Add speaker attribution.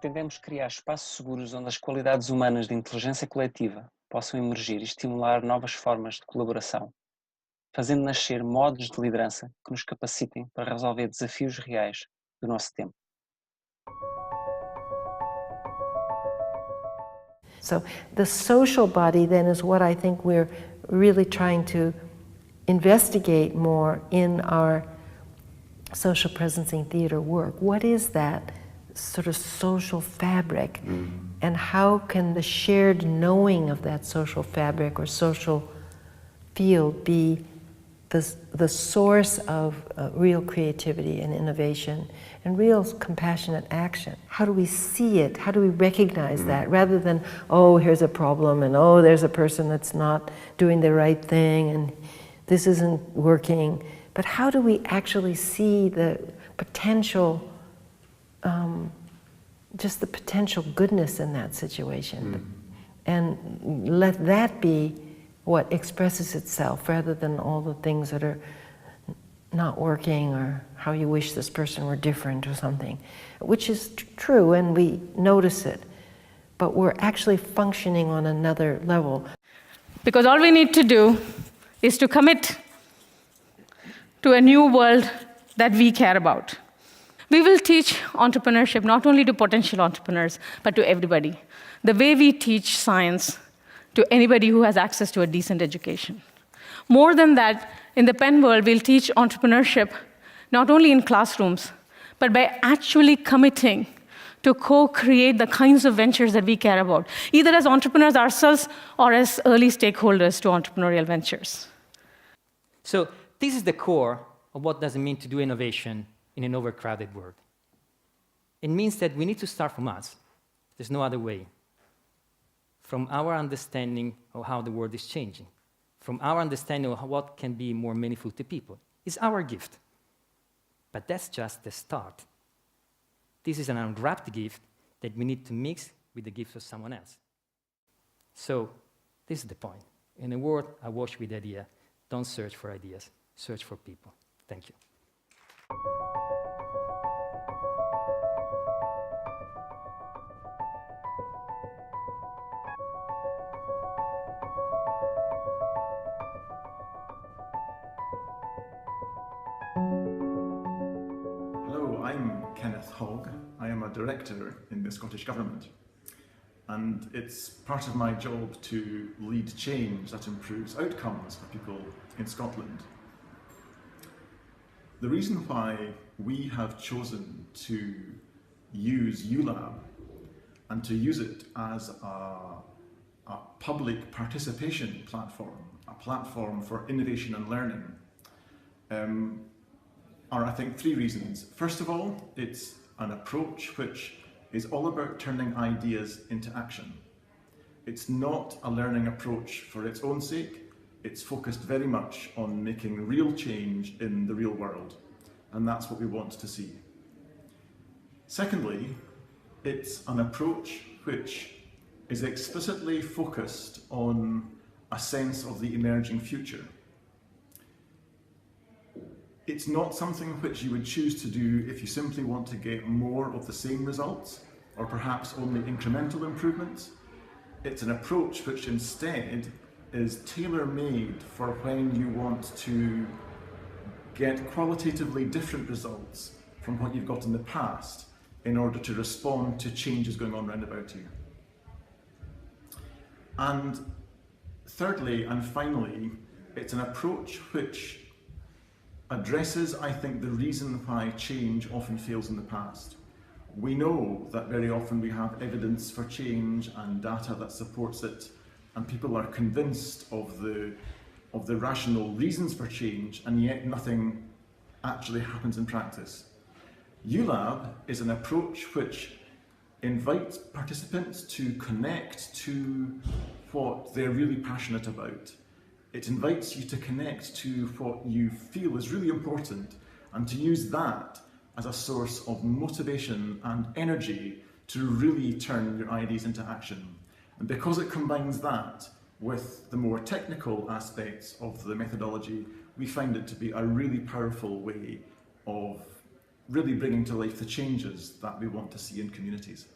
Speaker 1: pretendemos criar espaços seguros onde as qualidades humanas de inteligência coletiva possam emergir e estimular novas formas de colaboração, fazendo nascer modos de liderança que nos capacitem para resolver desafios reais do nosso tempo.
Speaker 2: So the social body then is what I think we're really trying to investigate more in our social presencing theater work. What is that sort of social fabric? And how can the shared knowing of that social fabric or social field be the source of real creativity and innovation and real compassionate action? How do we see it? How do we recognize that rather than, oh, here's a problem and oh, there's a person that's not doing the right thing and this isn't working? But how do we actually see the potential, just the potential goodness in that situation? And let that be what expresses itself rather than all the things that are not working or how you wish this person were different or something, which is true and we notice it, but we're actually functioning on another level.
Speaker 3: Because all we need to do is to commit to a new world that we care about. We will teach entrepreneurship not only to potential entrepreneurs, but to everybody. The way we teach science to anybody who has access to a decent education. More than that, in the Penn world, we'll teach entrepreneurship not only in classrooms, but by actually committing to co-create the kinds of ventures that we care about, either as entrepreneurs ourselves or as early stakeholders to entrepreneurial ventures.
Speaker 4: So this is the core of what does it mean to do innovation in an overcrowded world. It means that we need to start from us. There's no other way. From our understanding of how the world is changing, from our understanding of what can be more meaningful to people. It's our gift. But that's just the start. This is an unwrapped gift that we need to mix with the gifts of someone else. So this is the point. In a world awash with ideas, don't search for ideas, search for people. Thank you.
Speaker 5: I am a director in the Scottish Government, and it's part of my job to lead change that improves outcomes for people in Scotland. The reason why we have chosen to use U.Lab and to use it as a public participation platform, a platform for innovation and learning, are, I think, three reasons. First of all, it's an approach which is all about turning ideas into action. It's not a learning approach for its own sake. It's focused very much on making real change in the real world, and that's what we want to see. Secondly, it's an approach which is explicitly focused on a sense of the emerging future. It's not something which you would choose to do if you simply want to get more of the same results, or perhaps only incremental improvements. It's an approach which instead is tailor-made for when you want to get qualitatively different results from what you've got in the past in order to respond to changes going on round about you. And thirdly and finally, it's an approach which addresses, I think, the reason why change often fails in the past. We know that very often we have evidence for change and data that supports it, and people are convinced of the rational reasons for change, and yet nothing actually happens in practice. U.Lab is an approach which invites participants to connect to what they're really passionate about. It invites you to connect to what you feel is really important and to use that as a source of motivation and energy to really turn your ideas into action. And because it combines that with the more technical aspects of the methodology, we find it to be a really powerful way of really bringing to life the changes that we want to see in communities.